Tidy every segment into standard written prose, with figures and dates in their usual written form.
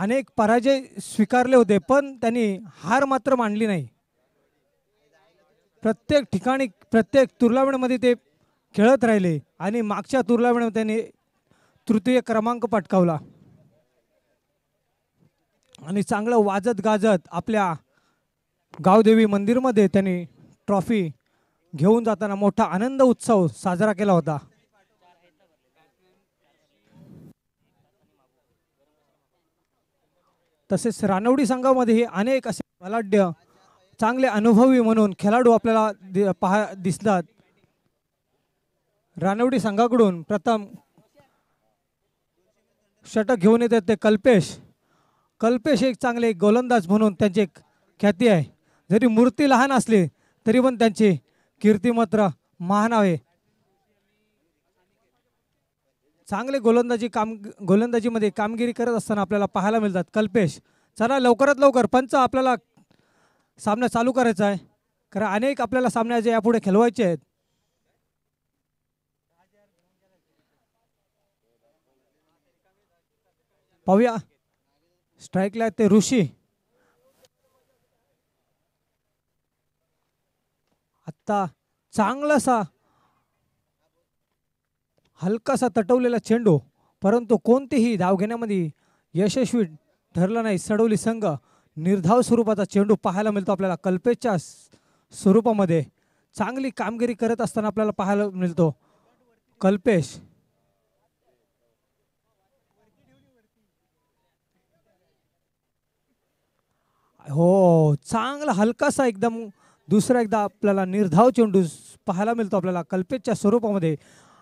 अनेक पराजय स्वीकारले होते, पण त्यांनी हार मात्र मानली नाही. प्रत्येक ठिकाणी प्रत्येक टुर्नामेंटमध्ये ते खेळत राहिले आणि मागच्या टुर्नामेंटमध्ये त्यांनी तृतीय क्रमांक पटकावला आणि चांगलं वाजत गाजत आपल्या गावदेवी मंदिरमध्ये त्यांनी ट्रॉफी घेऊन जाताना मोठा आनंद उत्सव साजरा केला होता. तसेच रानवडी संघामध्ये अनेक असे बलाढ्य चांगले अनुभवी म्हणून खेळाडू आपल्याला दिसतात. रानवडी संघाकडून प्रथम षटक घेऊन येतात ते कल्पेश. कल्पेश एक चांगले गोलंदाज म्हणून त्यांची ख्याती आहे. जरी मूर्ती लहान असली तरी पण त्यांची कीर्ती मात्र महान आहे. चांगले गोलंदाजीमध्ये कामगिरी करत असताना आपल्याला पाहायला मिळतात कल्पेश. चला लवकरात लवकर पंच आपल्याला सामना चालू करायचा आहे, कारण अनेक आपल्याला सामन्याचे यापुढे खेळवायचे आहेत. पाहूया स्ट्राईकला ते ऋषी. आता चांगलासा हलकासा तटवलेला चेंडू, परंतु कोणतेही धाव घेण्यामध्ये यशस्वी ठरला नाही. सडोली संघ निर्धाव स्वरूपाचा चेंडू पाहायला मिळतो आपल्याला कल्पेशच्या स्वरूपामध्ये. चांगली कामगिरी करत असताना आपल्याला पाहायला मिळतो कल्पेश. हो, चांगला हलकासा एकदम दुसरा एकदा आपल्याला निर्धाव चेंडू पाहायला मिळतो आपल्याला कल्पेशच्या स्वरूपामध्ये.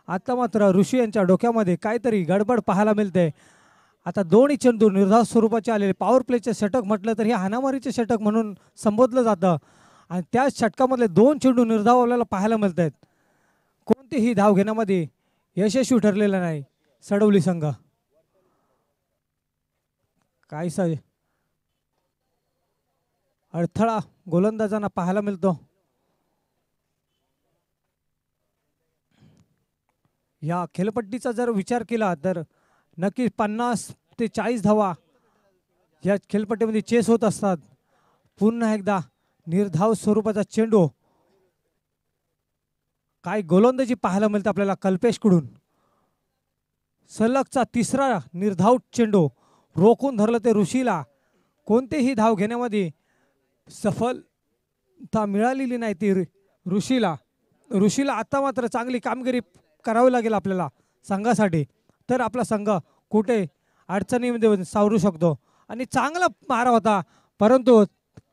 आता मात्र ऋषी यांच्या डोक्यामध्ये काहीतरी गडबड पाहायला मिळते. आता दोन्ही चेंडू निर्धाव स्वरूपाचे आलेले पॉवर प्लेचे षटक म्हटलं तर हे हाणामारीचे षटक म्हणून संबोधलं जातं आणि त्या षटकामधले दोन चेंडू निर्धाव आपल्याला पाहायला मिळत आहेत. कोणतीही धाव घेण्यामध्ये यशस्वी ठरलेला नाही सडवली संघ. काहीसा अडथळा गोलंदाजांना पाहायला मिळतो. या खेळपट्टीचा जर विचार केला तर नक्की 50 ते 40 धावा या खेळपट्टीमध्ये चेस होत असतात. पुन्हा एकदा निर्धाव स्वरूपाचा चेंडू, काय गोलंदाजी पाहायला मिळते आपल्याला कल्पेशकडून. सलगचा तिसरा निर्धाव चेंडू रोखून धरलं ते ऋषीला. कोणतेही धाव घेण्यामध्ये सफलता मिळालेली नाही ती ऋषीला आता मात्र चांगली कामगिरी करावी लागेल आपल्याला संघासाठी, तर आपला संघ कुठे अडचणीमध्ये सावरू शकतो. आणि चांगला मारा होता, परंतु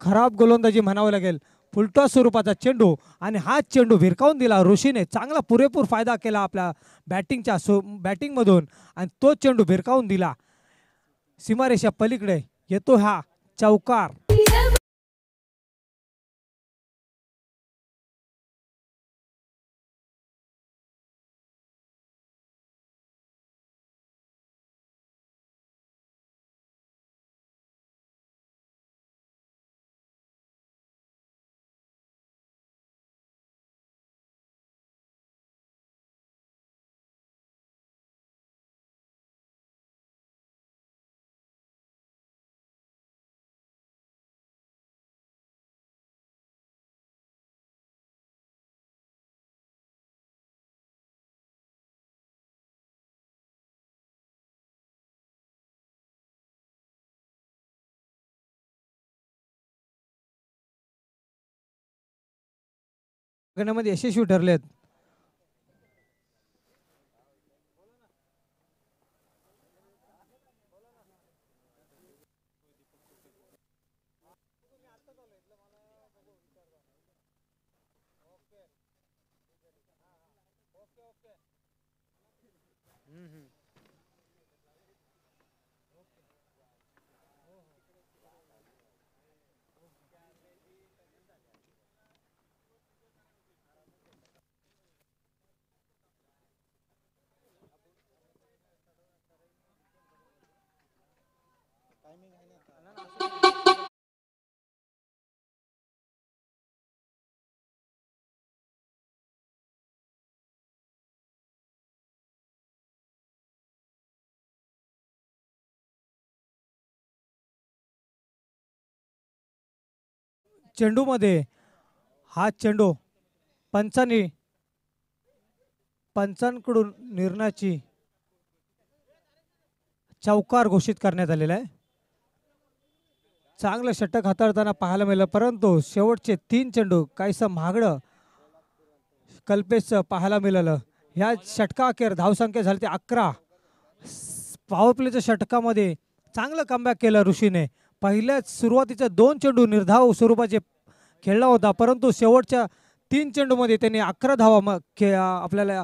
खराब गोलंदाजी म्हणावं लागेल. फुलटॉस स्वरूपाचा चेंडू आणि हा चेंडू भिरकावून दिला ऋषीने. चांगला पुरेपूर फायदा केला आपल्या बॅटिंगमधून आणि तो चेंडू भिरकावून दिला. सीमारेषा पलीकडे येतो हा चौकार. करण्यामध्ये यशस्वी ठरलेत. चेंडूमध्ये हा चेंडू पंचांकडून निर्णयाची चौकार घोषित करण्यात आलेला आहे. चांगलं षटक हाताळताना पाहायला मिळालं, परंतु शेवटचे 3 चेंडू काहीसं महागडं कल्पेशचं पाहायला मिळालं. ह्या षटकाअखेर धावसंख्या झाली ते 11. पॉवर प्लेच्या षटकामध्ये चांगलं कमबॅक केलं ऋषीने. पहिल्याच सुरुवातीच्या 2 चेंडू निर्धाव स्वरूपाचे खेळला होता, परंतु शेवटच्या 3 चेंडूमध्ये त्यांनी 11 धावा आपल्याला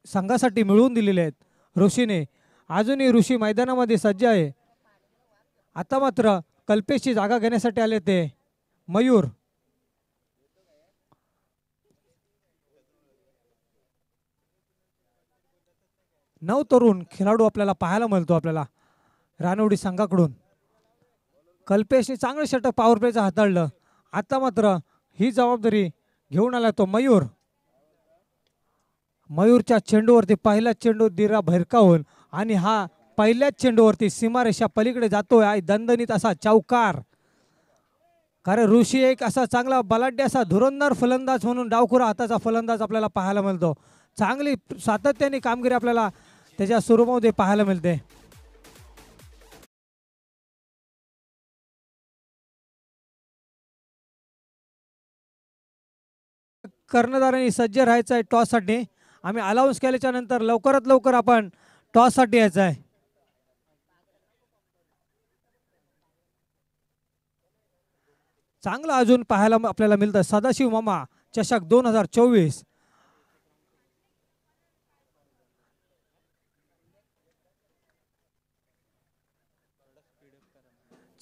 संघासाठी मिळवून दिलेले आहेत ऋषीने. अजूनही ऋषी मैदानामध्ये सज्ज आहे. आता मात्र कल्पेशची जागा घेण्यासाठी आले ते मयूर. नऊ तरुण खेळाडू आपल्याला पाहायला मिळतो आपल्याला रानवडी संघाकडून. कल्पेशने चांगलं षटक पॉवर प्लेचं हाताळलं. आता मात्र ही जबाबदारी घेऊन आला तो मयूर. मयूरच्या चेंडूवरती पहिला चेंडू दिरा भैरकावून आणि हा पहिल्याच चेंडूवरती सीमारेषा पलीकडे जातोय आहे दणदणीत असा चौकार. कारण ऋषी एक असा चांगला बलाढ्य असा धुरंधर फलंदाज म्हणून डावखुरा हाताचा फलंदाज आपल्याला पाहायला मिळतो. चांगली सातत्याने कामगिरी आपल्याला त्याच्या स्वरूपामध्ये पाहायला मिळते. कर्णधारांनी सज्ज राहायचं आहे टॉससाठी. आम्ही अलाउन्स केल्याच्या नंतर लवकरात लवकर आपण टॉससाठी यायचं आहे. चांगलं अजून पाहायला आपल्याला मिळतं सदाशिव मामा चषक 2024.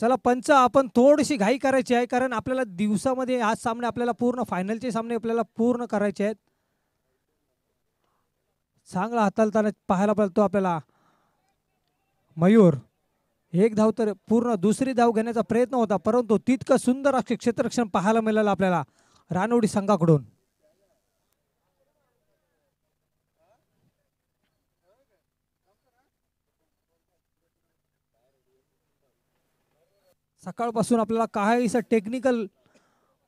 चला पंच, आपण थोडीशी घाई करायची आहे कारण आपल्याला दिवसामध्ये आज सामने आपल्याला पूर्ण फायनलचे सामने आपल्याला पूर्ण करायचे आहेत. चांगला हाताळताना पाहायला मिळतो आपल्याला मयूर. एक धाव तर पूर्ण दुसरी धाव घेण्याचा प्रयत्न होता, परंतु तितकं सुंदर असे क्षेत्ररक्षण पाहायला मिळालं आपल्याला रानवडी संघाकडून. सकाळपासून आपल्याला काहीसं टेक्निकल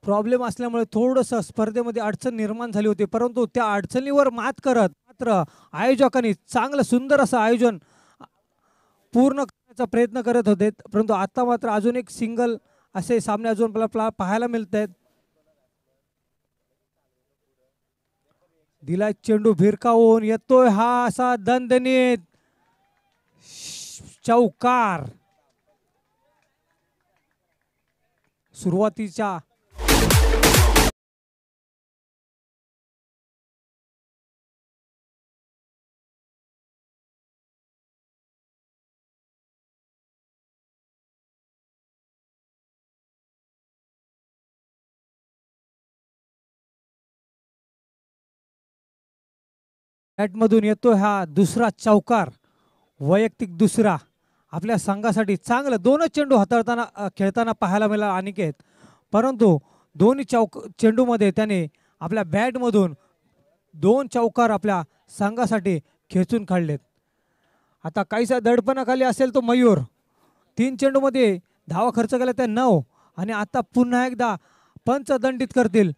प्रॉब्लेम असल्यामुळे थोडंसं स्पर्धेमध्ये अडचण निर्माण झाली होती, परंतु त्या अडचणीवर मात करत मात्र आयोजकांनी चांगलं सुंदर असं आयोजन पूर्ण करण्याचा प्रयत्न करत होते. परंतु आता मात्र अजून एक सिंगल असे सामने अजून आपल्याला पाहायला मिळत आहेत. दिला चेंडू भिरकावून येतोय हा असा दणदणीत चौकार. सुरुवातीच्या बॅटमधून येतोय हा दुसरा चौकार, वैयक्तिक दुसरा आपल्या संघासाठी. चांगलं दोनच चेंडू हाताळताना खेळताना पाहायला मिळाला अनिकेत, परंतु दोन्ही चेंडूमध्ये त्याने आपल्या बॅटमधून 2 चौकार आपल्या संघासाठी खेचून काढलेत. आता काहीसा दडपणाखाली असेल तो मयूर. 3 चेंडूमध्ये धावा खर्च केला त्या 9 आणि आता पुन्हा एकदा पंच दंडित करतील.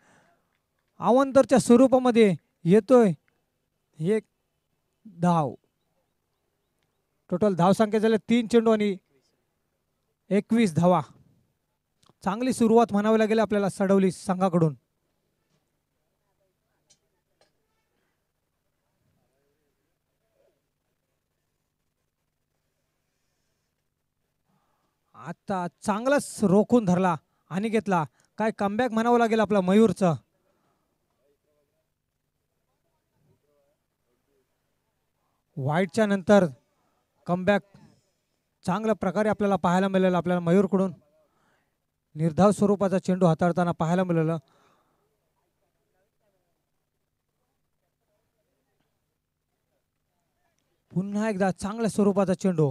अवंतरच्या स्वरूपामध्ये येतोय 1 धाव. टोटल धावसंख्या झाल्या 3 चेंडू आणि 21 धावा. चांगली सुरुवात म्हणावी लागेल आपल्याला सडवली संघाकडून. आता चांगलाच रोखून धरला आणि घेतला. काय कमबॅक म्हणावं लागेल आपला मयूरचं. वाईटच्या नंतर कमबॅक चांगल्या प्रकारे आपल्याला पाहायला मिळेल आपल्याला मयूरकडून. निर्धाव स्वरूपाचा चेंडू हाताळताना पाहायला मिळालं. पुन्हा एकदा चांगल्या स्वरूपाचा चेंडू.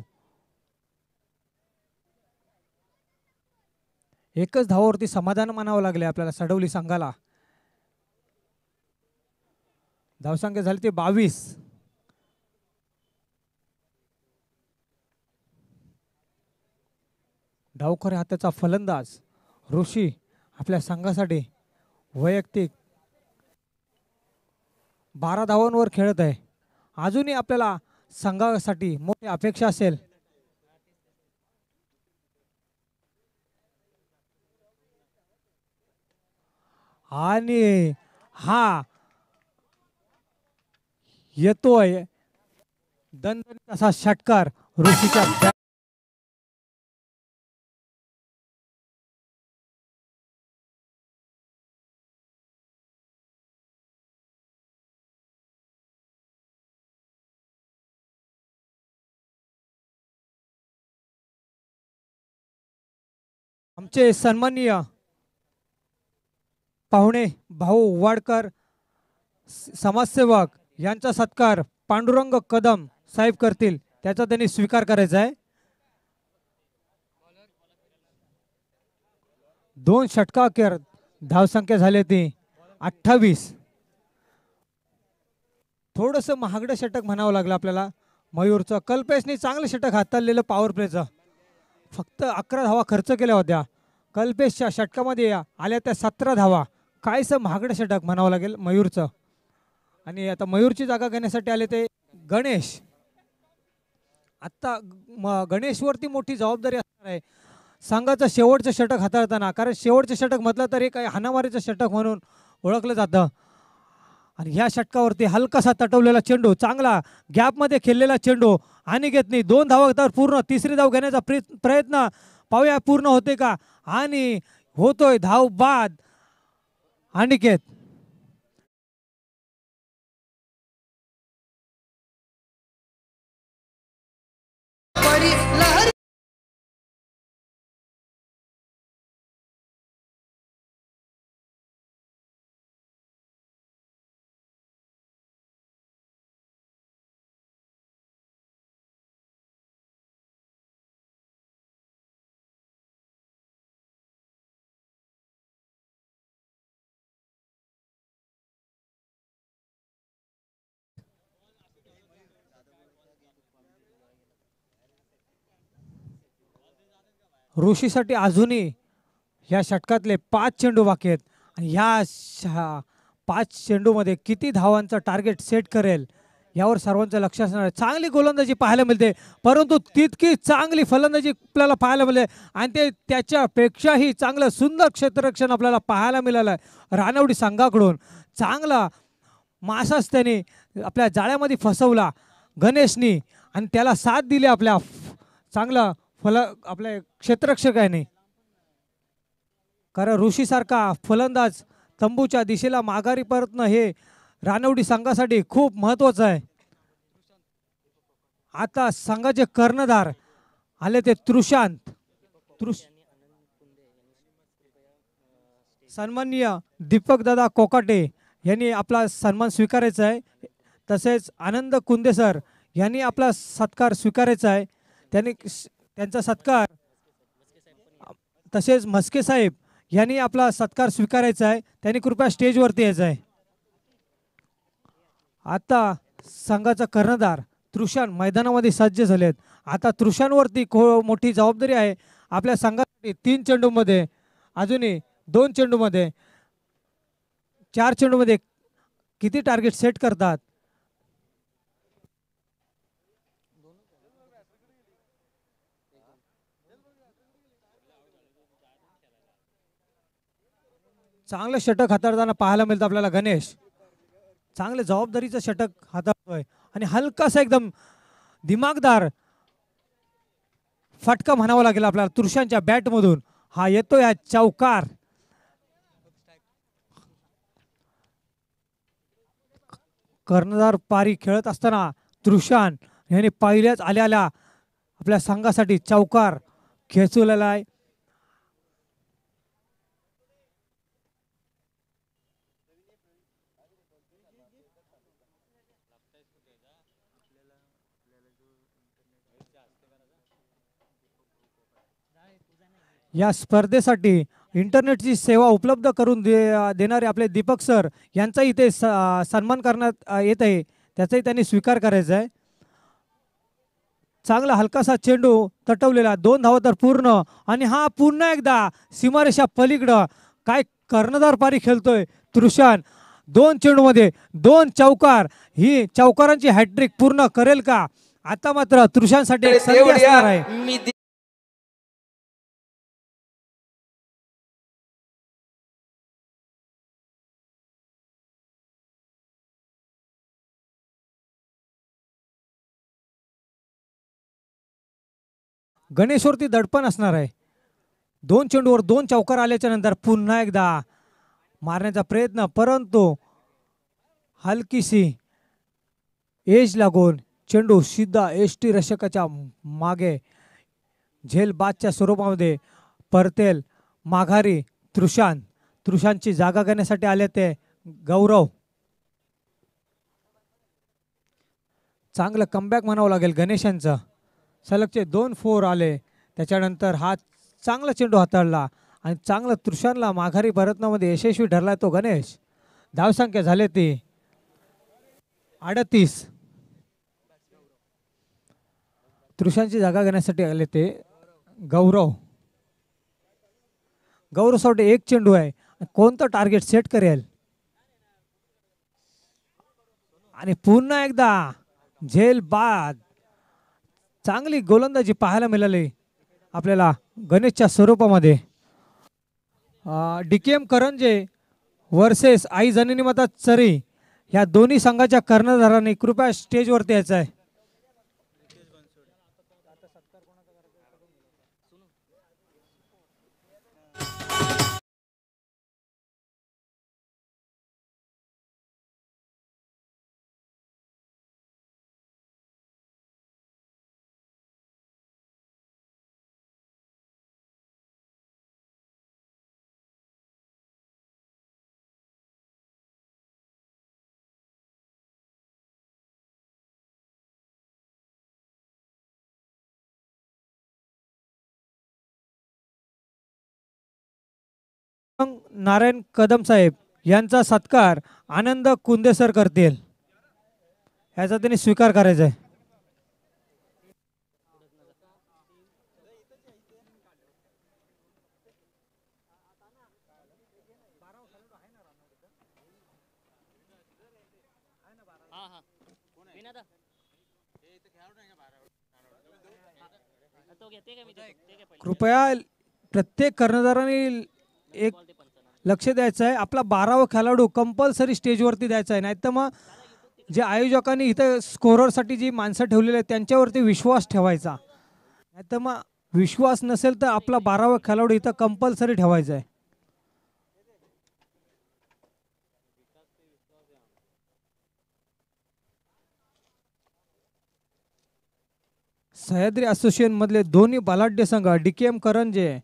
एकच धावावरती समाधान मानावं लागले आपल्याला सडवली संघाला. धावसंख्या झाली ते 22. डावखोऱ्या हाताचा फलंदाज ऋषी आपल्या संघासाठी वैयक्तिक 12 धावांवर खेळत आहे. अजूनही आपल्याला संघासाठी मोठी अपेक्षा असेल. आणि हा येतोय दणदणीत असा षटकार ऋषीच्या आमचे सन्माननीय पाहुणे भाऊ वाडकर समाजसेवक यांचा सत्कार पांडुरंग कदम साहेब करतील, त्याचा त्यांनी स्वीकार करायचा आहे. 2 षटकाखेर धावसंख्या झाली ती 28. थोडस महागडं षटक म्हणावं लागलं आपल्याला मयूरचं. कल्पेशने चांगलं षटक हाताळलेलं पॉवर प्लेचं. फक्त 11 धावा खर्च केल्या होत्या. कल्पेशच्या षटकामध्ये आल्या त्या 17 धावा. कायसं महागडं षटक म्हणावं लागेल मयूरचं. आणि आता मयूरची जागा घेण्यासाठी आले ते गणेश. आता गणेशवरती मोठी जबाबदारी असणार आहे संघाचं शेवटचं षटक हाताळताना, कारण शेवटचं षटक म्हटलं तरी काही हाणामारीचं षटक म्हणून ओळखलं जातं. आणि ह्या षटकावरती हलकासा तटवलेला चेंडू, चांगला गॅपमध्ये खेळलेला चेंडू आणि घेत नाही. 2 धावा तर पूर्ण. तिसरी धाव घेण्याचा प्रयत्न पाहूया पूर्ण होते का. आणि होतोय धाव बाद. अनिकेत ऋषीसाठी अजूनही ह्या षटकातले 5 चेंडू बाकी आहेत. आणि ह्या 5 चेंडूमध्ये किती धावांचं टार्गेट सेट करेल यावर सर्वांचं लक्ष असणार आहे. चांगली गोलंदाजी पाहायला मिळते, परंतु तितकी चांगली फलंदाजी आपल्याला पाहायला मिळते. आणि ते त्याच्यापेक्षाही चांगलं सुंदर क्षेत्ररक्षण आपल्याला पाहायला मिळालं आहे रानवडी संघाकडून. चांगला मासाच त्याने आपल्या जाळ्यामध्ये फसवला गणेशनी आणि त्याला साथ दिली आपल्या चांगला आपल्या क्षेत्ररक्षकाने. कारण ऋषीसारखा फलंदाज तंबूच्या दिशेला माघारी परतणं हे रानवडी संघासाठी खूप महत्वाचं आहे. आता संघाचे कर्णधार आले ते तृषांत. सन्माननीय दीपक दादा कोकाटे यांनी आपला सन्मान स्वीकारायचा आहे. तसेच आनंद कुंदे सर यांनी आपला सत्कार स्वीकारायचा आहे. त्यांचा सत्कार. तसेच म्हस्के साहेब यांनी आपला सत्कार स्वीकारायचा आहे. त्यांनी कृपया स्टेजवरती यायचं आहे. आता संघाचा कर्णधार तृषान मैदानामध्ये सज्ज झालेत. आता तृषांवरती मोठी जबाबदारी आहे आपल्या संघासाठी. 3 चेंडूमध्ये अजूनही 2 चेंडूमध्ये 4 चेंडूमध्ये किती टार्गेट सेट करतात. चांगलं षटक हाताळताना पाहायला मिळतं आपल्याला गणेश. चांगले जबाबदारीचं षटक हाताळतोय आणि हलकासा एकदम दिमागदार फटका म्हणावा लागेल आपल्याला तृषांच्या बॅट मधून. हा येतोय हा चौकार. कर्णधार पारी खेळत असताना तृषान यांनी पहिल्याच आल्याला आपल्या संघासाठी चौकार खेचवलेला आहे. या स्पर्धेसाठी इंटरनेटची सेवा उपलब्ध करून देणारे आपले दीपक सर यांचा इथे सन्मान करण्यात येत आहे. त्याचाही त्यांनी स्वीकार करायचा आहे. चांगला हलकासा चेंडू तटवलेला. 2 धावा तर पूर्ण. आणि हा पुन्हा एकदा सीमारेषा पलीकडं काय कर्णधार पारी खेळतोय तृषान. 2 चेंडूमध्ये 2 चौकार, ही चौकारांची हॅट्रिक पूर्ण करेल का? आता मात्र तृषांसाठी एक संधी असणार आहे. गणेशवरती दडपण असणार आहे. 2 चेंडूवर 2 चौकार आल्याच्या नंतर पुन्हा एकदा मारण्याचा प्रयत्न, परंतु हलकीशी एज लागून चेंडू सिद्धा एसटी रक्षकाच्या मागे झेलबादच्या स्वरूपामध्ये परतेल माघारी तृषान. तृषानची जागा घेण्यासाठी आले ते गौरव. चांगलं कमबॅक म्हणावं लागेल गणेशांचं. सलगचे 2 फोर आले, त्याच्यानंतर हा चांगला चेंडू हाताळला आणि चांगलं तृषानला माघारी परतण्यामध्ये यशस्वी ठरला तो गणेश. धावसंख्या झाले ती 38. तृषानची जागा घेण्यासाठी आले ते गौरव. गौरवसाठी एक चेंडू आहे, कोणतं टार्गेट सेट करेल? आणि पुन्हा एकदा झेल बाद. चांगली गोलंदाजी पाहायला मिळाली आपल्याला गणेशच्या स्वरूपामध्ये. DKM करंजे वर्सेस आई जननी माता चरी, या दोन्ही संघाच्या कर्णधारांनी कृपया स्टेजवरती यायचं आहे. नारायण कदम साहेब यांचा सत्कार आनंद कुंदेसर करतील, याचा त्यांनी स्वीकार करायचा आहे. कृपया प्रत्येक कर्णधारांनी एक लक्ष द्यायचं आहे. आपला 12वा खेळाडू कंपल्सरी स्टेजवरती द्यायचा आहे, नाही तर मग जे आयोजकांनी इथं स्कोररसाठी जी माणसं ठेवलेली आहेत त्यांच्यावरती विश्वास ठेवायचा, नाही तर मग विश्वास नसेल तर आपला 12वा खेळाडू इथं कंपल्सरी ठेवायचा आहे. सह्याद्री असोसिएशन मधले दोन्ही बलाढ्य संघ DKM करंजे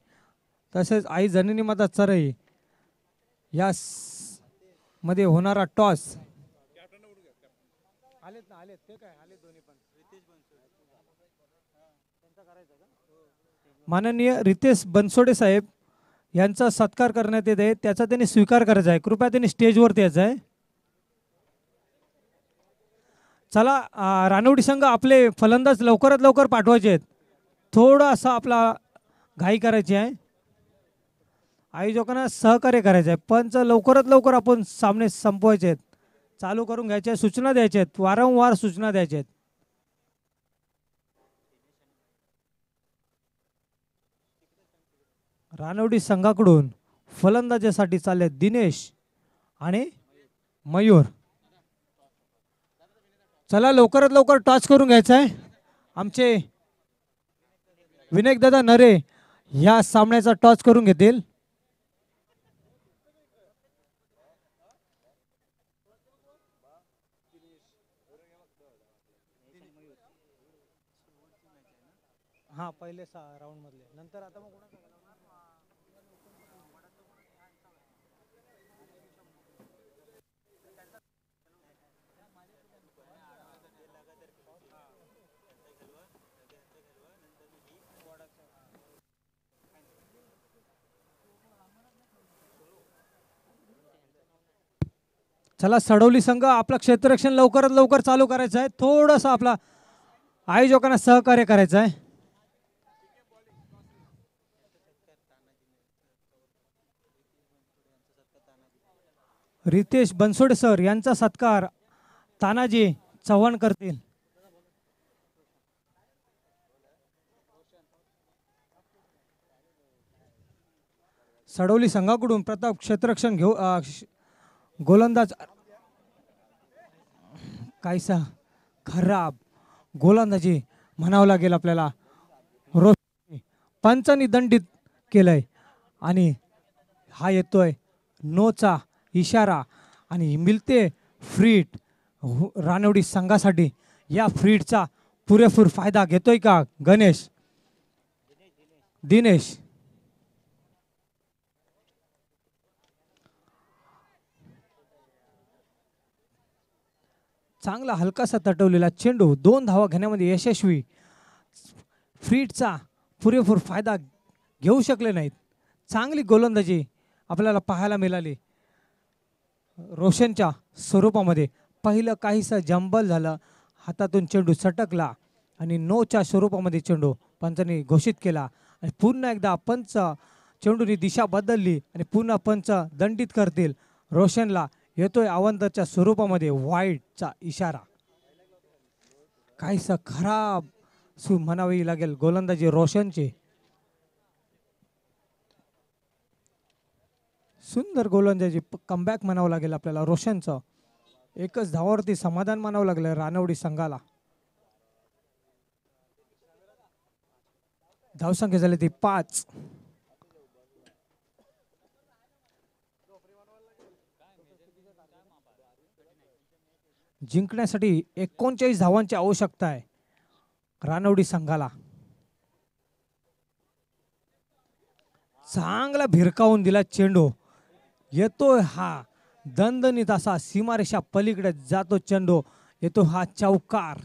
तसेच आई जननी माता चरई या मध्ये होणारा टॉस. माननीय रितेश बनसोडे साहेब यांचा सत्कार करण्यात येत आहे, त्याचा त्यांनी स्वीकार करायचा आहे. कृपया त्यांनी स्टेजवरती यायचं आहे. चला रानवडी संघ आपले फलंदाज लवकरात लवकर पाठवायचे आहेत. थोडासा आपला घाई करायची आहे, आयोजकांना सहकार्य करायचं आहे. पंच लवकरात लवकर आपण सामने संपवायचे आहेत, चालू करून घ्यायचे, सूचना द्यायच्या आहेत, वारंवार सूचना द्यायच्या आहेत. रानवडी संघाकडून फलंदाजीसाठी चालले दिनेश आणि मयूर. चला लवकरात लवकर टॉस करून घ्यायचं आहे. आमचे विनायक दादा नरे या सामन्याचा टॉस करून घेतील. हा पहिले राऊंड मधले, नंतर आता मग चला सडवली संघ आपला क्षेत्ररक्षण लवकरात लवकर चालू करायचं आहे. थोडंसं आपला आयोजकांना सहकार्य करायचं आहे. रितेश बनसोडे सर यांचा सत्कार तानाजी चव्हाण करतील. सडोली संघाकडून प्रताप क्षेत्ररक्षण घेऊ गोलंदाज काहीसा खराब गोलंदाजी म्हणावं लागेल आपल्याला. पंचांनी दंडित केलंय आणि हा येतोय नोचा इशारा आणि मिळते फ्रीट रानवडी संघासाठी. या फ्रीटचा पुरेपूर फायदा घेतोय का दिनेश. चांगला हलकासा तटवलेला चेंडू 2 धावा घेण्यामध्ये यशस्वी. फ्रीटचा पुरेपूर फायदा घेऊ शकले नाहीत. चांगली गोलंदाजी आपल्याला पाहायला मिळाली रोशनच्या स्वरूपामध्ये. पहिलं काहीसं जंबल झालं, हातातून चेंडू सटकला आणि नोच्या स्वरूपामध्ये चेंडू पंचांनी घोषित केला आणि पुन्हा एकदा पंच चेंडूनी दिशा बदलली आणि पुन्हा पंच दंडित करतील. रोशनला येतोय अवंतरच्या स्वरूपामध्ये वाईटचा इशारा. काहीसं खराब म्हणावी लागेल गोलंदाजी रोशनची. सुंदर गोलंदाजी कमबॅक म्हणावं लागेल आपल्याला रोशनचं. एकच धावावरती समाधान मानावं लागलं रानवडी संघाला. धावसंख्या झाली ती 5. जिंकण्यासाठी 39 धावांची आवश्यकता आहे रानवडी संघाला. चांगला भिरकावून दिला चेंडू. येतोय हा दणदणीत असा सीमारेषा पलीकडे जातो चेंडू. येतो हा चौकार.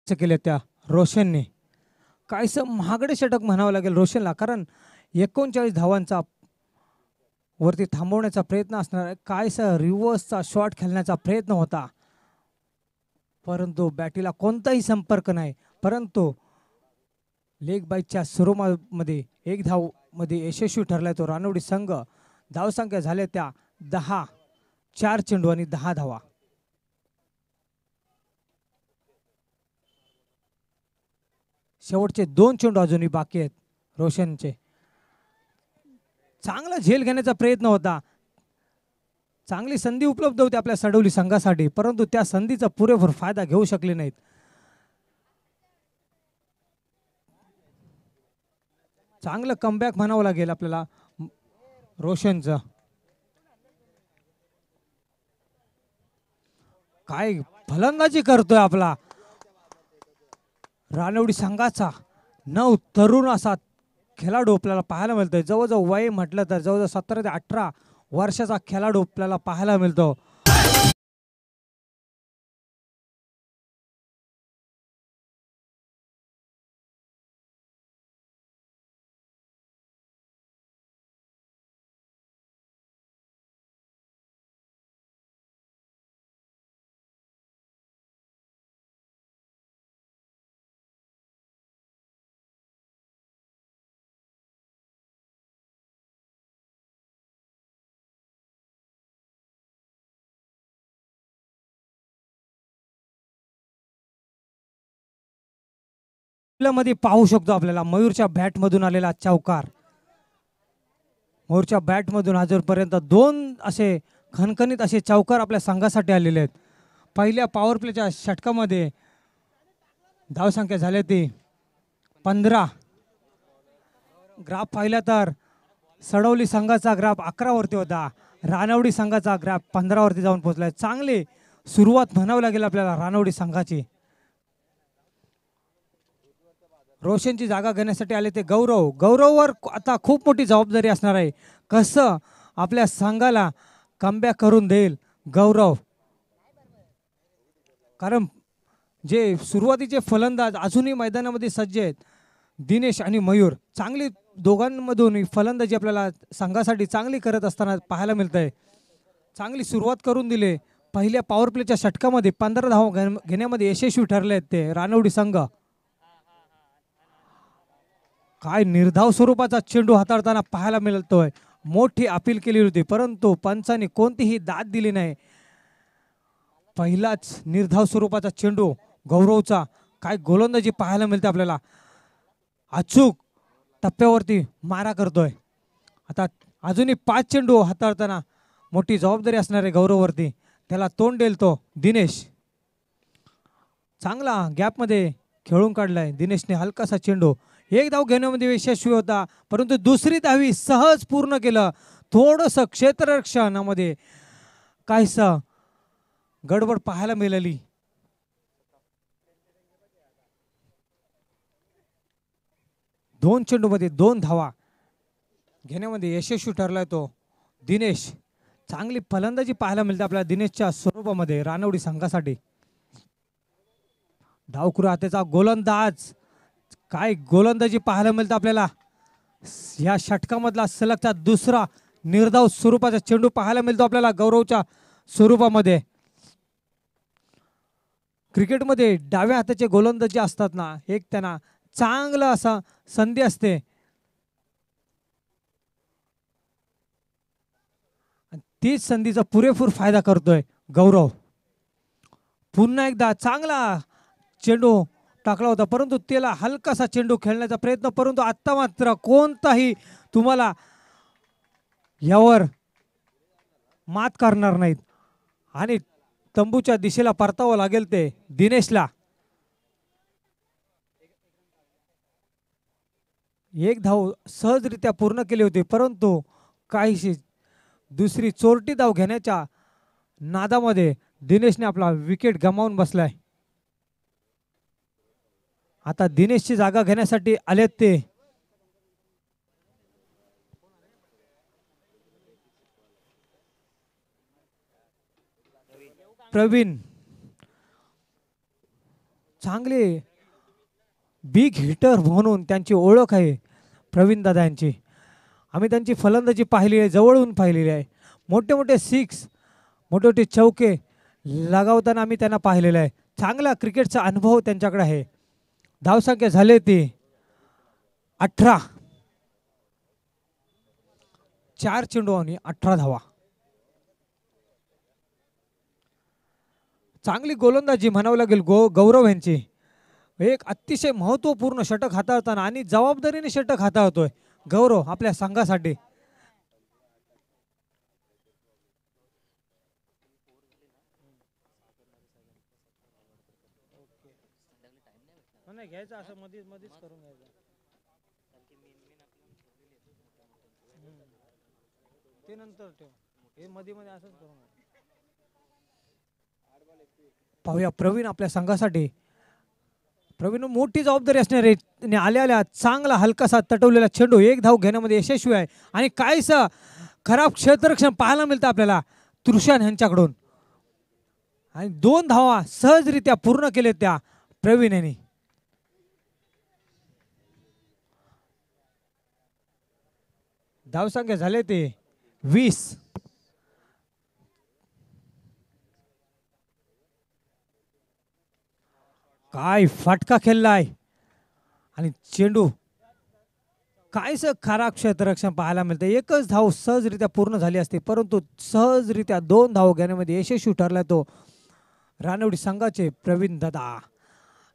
केले त्या रोशनने. काहीसं महागडे षटक म्हणावं लागेल रोशनला, कारण 39 धावांचा वरती थांबवण्याचा प्रयत्न असणार आहे. काहीसं रिव्हर्सचा शॉट खेळण्याचा प्रयत्न होता, परंतु बॅटीला कोणताही संपर्क नाही. परंतु लेग बाईकच्या स्वरूपामध्ये 1 धाव मध्ये यशस्वी ठरलाय तो रानवडी संघ. धावसंख्या झाल्या त्या 10. 4 चेंडू आणि 10 धावा. शेवटचे 2 चेंडू अजूनही बाकी आहेत रोशनचे. चांगला झेल घेण्याचा प्रयत्न होता. चांगली संधी उपलब्ध होती आपल्या सडोली संघासाठी, परंतु त्या संधीचा पुरेपूर फायदा घेऊ शकले नाहीत. चांगलं कमबॅक म्हणावं लागेल आपल्याला रोशनचं. काय फलंदाजी करतोय आपला रानवडी संघाचा तरुण असा खेळाडू आपल्याला पाहायला मिळतोय. जवळजवळ वय म्हटलं तर जवळजवळ 17 ते 18 वर्षाचा खेळाडू आपल्याला पाहायला मिळतो. मध्ये पाहू शकतो आपल्याला मयूरच्या बॅट मधून आलेला चौकार. मयूरच्या बॅट मधून आजपर्यंत 2 असे खणखणीत असे चौकार आपल्या संघासाठी आलेले आहेत. पहिल्या पॉवर प्लेच्या षटकामध्ये धावसंख्या झाली ती 15. ग्राफ पाहिला तर सडवली संघाचा ग्राफ 11 वरती होता, रानवडी संघाचा ग्राफ 15 वरती जाऊन पोहोचलाय. चांगली सुरुवात म्हणावी लागेल आपल्याला रानवडी संघाची. रोशनची जागा घेण्यासाठी आले ते गौरववर आता खूप मोठी जबाबदारी असणार आहे. कसं आपल्या संघाला कमबॅक करून देईल गौरव. कारण जे सुरुवातीचे फलंदाज अजूनही मैदानामध्ये सज्ज आहेत, दिनेश आणि मयूर चांगली दोघांमधून फलंदाजी आपल्याला संघासाठी चांगली करत असताना पाहायला मिळत आहे. चांगली सुरुवात करून दिले. पहिल्या पॉवर प्लेच्या षटकामध्ये 15 धावा घेण्यामध्ये यशस्वी ठरले आहेत ते रानवडी संघ. काय निर्धाव स्वरूपाचा चेंडू हाताळताना पाहायला मिळतोय. मोठी अपील केली होती परंतु पंचांनी कोणतीही दाद दिली नाही. पहिलाच निर्धाव स्वरूपाचा चेंडू गौरवचा. काय गोलंदाजी पाहायला मिळते आपल्याला. अचूक टप्प्यावरती मारा करतोय. आता अजूनही 5 चेंडू हाताळताना मोठी जबाबदारी असणार आहे गौरववरती. त्याला तोंड देईल तो दिनेश. चांगला गॅपमध्ये खेळून काढलाय दिनेशने हलकासा चेंडू. एक धाव घेण्यामध्ये यशस्वी होता परंतु दुसरी धावी सहज पूर्ण केलं. थोडंसं क्षेत्ररक्षणामध्ये काहीसं गडबड पाहायला मिळाली. दोन चेंडूमध्ये 2 धावा घेण्यामध्ये यशस्वी ठरलाय तो दिनेश. चांगली फलंदाजी पाहायला मिळते आपल्याला दिनेशच्या स्वरूपामध्ये रानवडी संघासाठी. डावखुरा हातेचा गोलंदाज. काय गोलंदाजी पाहायला मिळते आपल्याला. या षटकामधला सलगचा दुसरा निर्धाव स्वरूपाचा चेंडू पाहायला मिळतो आपल्याला गौरवच्या स्वरूपामध्ये. क्रिकेटमध्ये डाव्या हाताचे गोलंदाजी असतात ना, एक त्यांना चांगला असा संधी असते. तीच संधीचा पुरेपूर फायदा करतोय गौरव. पुन्हा एकदा चांगला चेंडू टाकला होता परंतु त्याला हलकासा चेंडू खेळण्याचा प्रयत्न, परंतु आता मात्र कोणताही तुम्हाला यावर मात करणार नाहीत आणि तंबूच्या दिशेला परतावं लागेल ते दिनेशला. एक धाव सहजरित्या पूर्ण केली होती परंतु काहीशी दुसरी चोरटी धाव घेण्याच्या नादामध्ये दिनेशने आपला विकेट गमावून बसलाय. आता दिनेशची जागा घेण्यासाठी आलेत ते प्रवीण. चांगले बिग हिटर म्हणून त्यांची ओळख आहे प्रवीण दादा यांची. आम्ही त्यांची फलंदाजी पाहिली आहे, जवळून पाहिलेली आहे. मोठे मोठे सिक्स, मोठे मोठे चौके लगावताना आम्ही त्यांना पाहिलेलं आहे. चांगला क्रिकेटचा अनुभव त्यांच्याकडे आहे. धावसंख्या झाले ती 18. 4 चेंडू आणि 18 धावा. चांगली गोलंदाजी म्हणावं लागेल गौरव यांची. एक अतिशय महत्त्वपूर्ण षटक हाताळताना आणि जबाबदारीने षटक हाताळतोय गौरव आपल्या संघासाठी. घ्यायचं असं मध्येच करून घ्यायचं. ते नंतर ठेव, हे मध्ये मध्ये असंच करून. पाहूया प्रवीण आपल्या संघासाठी. प्रवीण मोठी जबाबदारी असणार आहे. आल्या चांगला हलकासा तटवलेला चेंडू एक धाव घेण्यामध्ये यशस्वी आहे आणि काहीसं खराब क्षेत्ररक्षण पाहायला मिळतं आपल्याला तृषान यांच्याकडून. आणि 2 धावा सहजरित्या पूर्ण केले त्या प्रवीण यांनी. धावसंख्या झाले ते 20. काय फटका खेळलाय आणि चेंडू कायच खराब क्षेत्ररक्षण पाहायला मिळते. एकच धाव सहजरित्या पूर्ण झाली असते परंतु सहजरित्या 2 धाव घेण्यामध्ये यशस्वी ठरला तो रानवडी संघाचे प्रवीण दादा.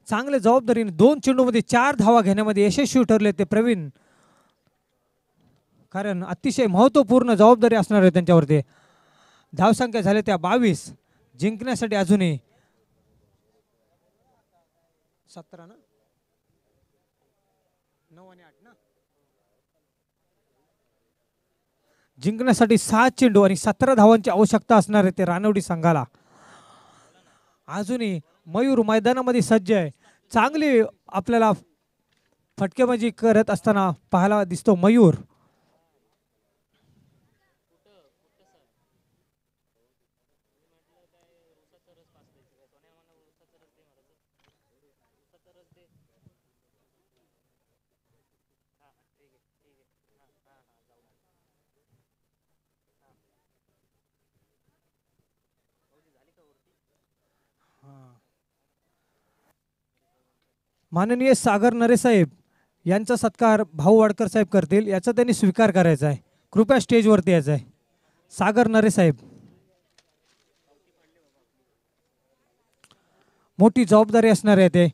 चांगले जबाबदारीने 2 चेंडूमध्ये 4 धावा घेण्यामध्ये यशस्वी ठरले ते प्रवीण. कारण अतिशय महत्त्वपूर्ण जबाबदारी असणार आहे त्यांच्यावरती. धावसंख्या झाल्या त्या 22. जिंकण्यासाठी अजूनही 17 ना, 9 आणि 8 ना. जिंकण्यासाठी 7 चेंडू आणि 17 धावांची आवश्यकता असणार आहे ते रानवडी संघाला. अजूनही मयूर मैदानामध्ये सज्ज आहे. चांगली आपल्याला फटकेबाजी करत असताना पाहायला दिसतो मयूर. माननीय सागर नरे साहेब यांचा सत्कार भाऊ वाडकर साहेब करतील, याचा त्यांनी स्वीकार करायचा आहे. कृपया स्टेजवरती यायचं आहे. सागर नरे साहेब, मोठी जबाबदारी असणार आहे ते.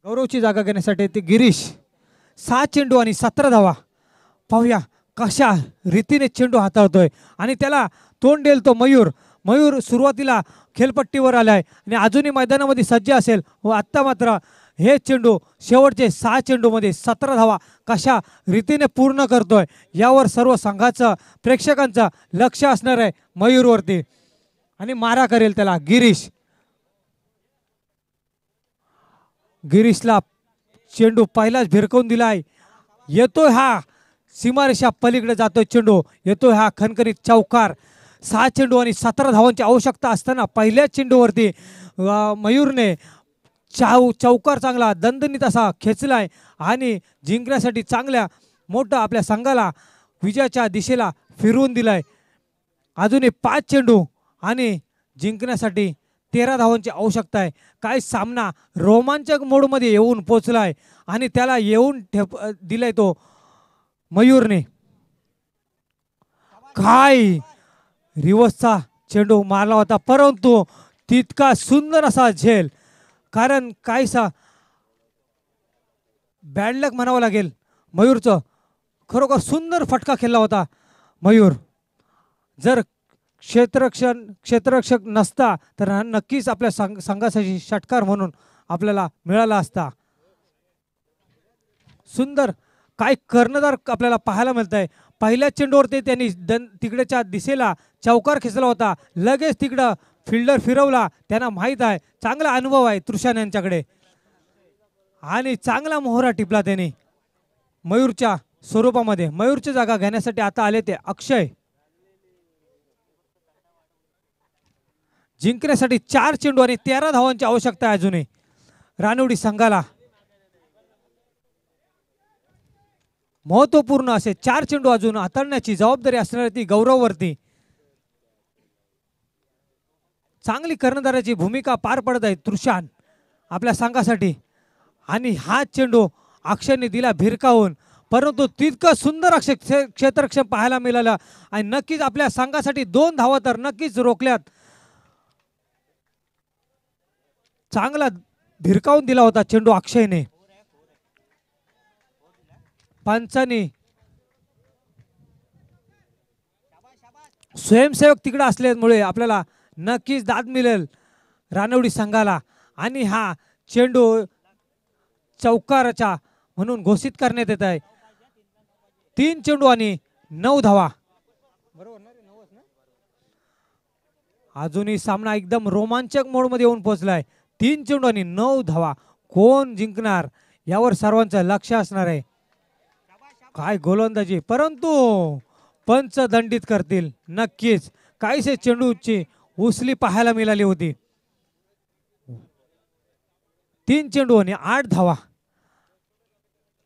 गौरवची जागा घेण्यासाठी ते गिरीश. 6 चेंडू आणि 17 धावा. पाहूया कशा रीतीने चेंडू हाताळतोय आणि त्याला तोंड देईल तो मयूर. मयूर सुरुवातीला खेळपट्टीवर आलाय आणि अजूनही मैदानामध्ये सज्ज असेल व आत्ता मात्र हे चेंडू शेवटचे 6 चेंडूमध्ये 17 धावा कशा रीतीने पूर्ण करतोय यावर सर्व संघाचं प्रेक्षकांचं लक्ष असणार आहे मयूरवरती. आणि मारा करेल त्याला गिरीश. गिरीशला चेंडू पहिलाच भिरकवून दिलाय. येतोय हा सीमारेषा पलीकडे जातोय चेंडू. येतोय हा खणखणीत चौकार. 6 चेंडू आणि 17 धावांची आवश्यकता असताना पहिल्याच चेंडूवरती मयूरने चौकार चांगला दणदणीत असा खेचलाय आणि जिंकण्यासाठी चांगल्या मोठा आपल्या संघाला विजयाच्या दिशेला फिरवून दिलाय. अजूनही 5 चेंडू आणि जिंकण्यासाठी 13 धावांची आवश्यकता आहे. काय सामना रोमांचक मोडमध्ये येऊन पोचलाय आणि त्याला येऊन दिलाय तो मयूरने. काय रिवर्सचा चेंडू मारला होता परंतु तितका सुंदर असा झेल. कारण काहीसा बॅड लक म्हणावं लागेल मयूरचं. खरोखर सुंदर फटका खेळला होता मयूर. जर क्षेत्ररक्षक नसता तर हा नक्कीच आपल्या संघासाठी षटकार म्हणून आपल्याला मिळाला असता. सुंदर काय कर्णधार आपल्याला पाहायला मिळत आहे. पहिल्या चेंडूवरती त्यांनी तिकडेच्या दिशेला चौकार खेचला होता. लगेच तिकडं फिल्डर फिरवला. त्यांना माहीत आहे, चांगला अनुभव आहे तृषान यांच्याकडे आणि चांगला मोहरा टिपला त्यांनी मयूरच्या स्वरूपामध्ये. मयूरची जागा घेण्यासाठी आता आले ते अक्षय. जिंकण्यासाठी 4 चेंडू आणि 13 धावांची आवश्यकता आहे अजूनही रानवडी संघाला. महत्वपूर्ण असे 4 चेंडू अजून हाताळण्याची जबाबदारी असणार ती गौरववरती. चांगली कर्णधाराची भूमिका पार पडत आहे तृषान आपल्या संघासाठी. आणि हा चेंडू अक्षयने दिला भिरकावून परंतु तितकं सुंदर अक्षय क्षेत्ररक्षण पाहायला मिळालं आणि नक्कीच आपल्या संघासाठी 2 धावा तर नक्कीच रोखल्यात. चांगला भिरकावून दिला होता चेंडू अक्षयने. पंचांनी स्वयंसेवक तिकडे असल्यामुळे आपल्याला नक्कीच दाद मिळेल रानवडी संघाला. आणि हा चेंडू चौकाराचा म्हणून घोषित करण्यात येत आहे. 3 चेंडू आणि 9 धावा. अजूनही सामना एकदम रोमांचक मोडमध्ये येऊन पोहोचलाय. 3 चेंडू आणि 9 धावा. कोण जिंकणार यावर सर्वांचं लक्ष असणार आहे. काय गोलंदाजी परंतु पंच दंडित करतील नक्कीच. काहीसे चेंडूची उसली पाहायला मिळाली होती. 3 चेंडू आणि 8 धावा.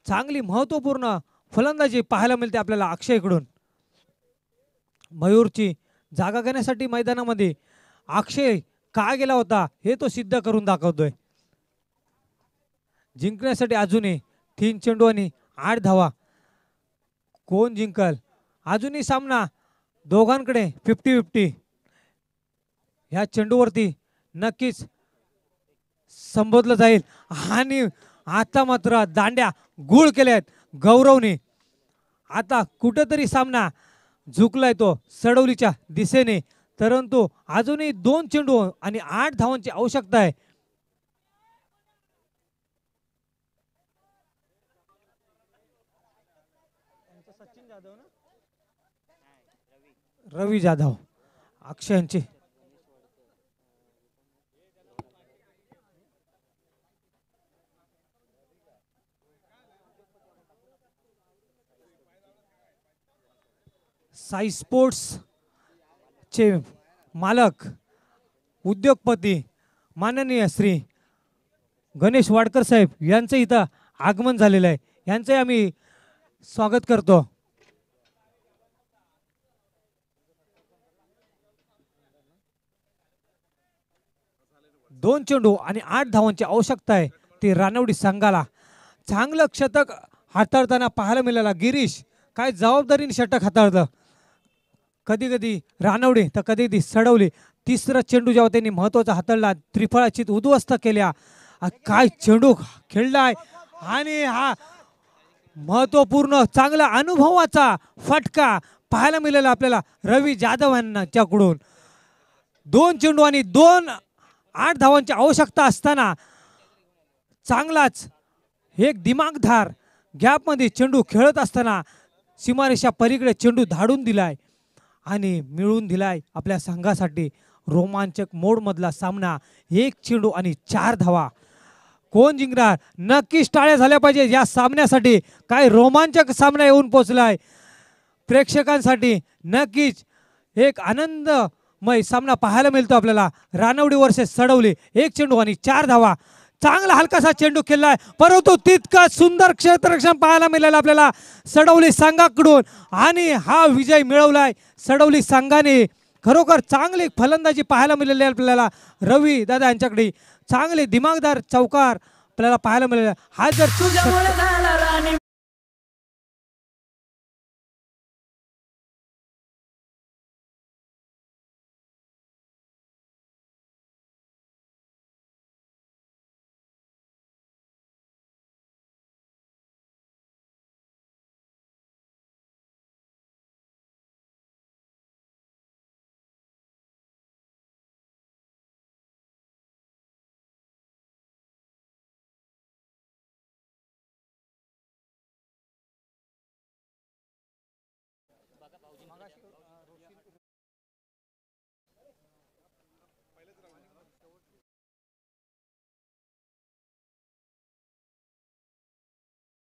चांगली महत्वपूर्ण फलंदाजी पाहायला मिळते आपल्याला अक्षयकडून. मयूरची जागा घेण्यासाठी मैदानामध्ये अक्षय का गेला होता हे तो सिद्ध करून दाखवतोय. जिंकण्यासाठी अजूनही 3 चेंडू आणि 8 धावा. कोण जिंकल अजूनही सामना दोघांकडे 50-50. ह्या चेंडूवरती नक्कीच संबोधलं जाईल. आणि आता मात्र दांड्या गुळ केल्यात गौरवने. आता कुठेतरी सामना झुकलाय तो सडवलीच्या दिशेने परंतु अजूनही 2 चेंडू आणि 8 धावांची आवश्यकता आहे. रवी जाधव अक्षयांचे साई स्पोर्ट्स चे मालक उद्योगपती माननीय श्री गणेश वाडकर साहेब यांचं इथं आगमन झालेलं आहे, यांचंही आम्ही स्वागत करतो. दोन चेंडू आणि 8 धावांची आवश्यकता आहे ती रानवडी संघाला. चांगलं शतक हाताळताना पाहायला मिळाला गिरीश, काय जबाबदारीने षटक हाताळलं. कधी कधी रानवडी तर कधी कधी सडवली. तिसरा चेंडू जेव्हा त्यांनी महत्वाचा हाताळला, त्रिफळाची उद्ध्वस्त केल्या. काय चेंडू खेळलाय आणि हा महत्वपूर्ण चांगला अनुभवाचा फटका पाहायला मिळाला आपल्याला रवी जाधव यांच्याकडून. 2 चेंडू आणि 8 धावांची आवश्यकता असताना चांगलाच एक दिमागदार गॅपमध्ये चेंडू खेळत असताना सीमारेषा पलीकडे चेंडू धाडून दिलाय आणि मिळवून दिलाय आपल्या संघासाठी. रोमांचक मोडमधला सामना, 1 चेंडू आणि 4 धावा. कोण जिंकणार? नक्कीच टाळ्या झाल्या पाहिजे या सामन्यासाठी. काय रोमांचक सामना येऊन पोहोचलाय प्रेक्षकांसाठी. नक्कीच एक आनंदमय सामना पाहायला मिळतो आपल्याला. रानवडी वर्सेस सडवली, 1 चेंडू आणि 4 धावा. चांगला हलकासा चेंडू खेळलाय, परंतु तितका सुंदर क्षेत्ररक्षण पाहायला मिळालं आपल्याला सडवली संघाकडून आणि हा विजय मिळवलाय सडवली संघाने. खरोखर चांगली फलंदाजी पाहायला मिळाली आपल्याला रवी दादा यांच्याकडे. चांगले दिमागदार चौकार आपल्याला पाहायला मिळाले. हा जर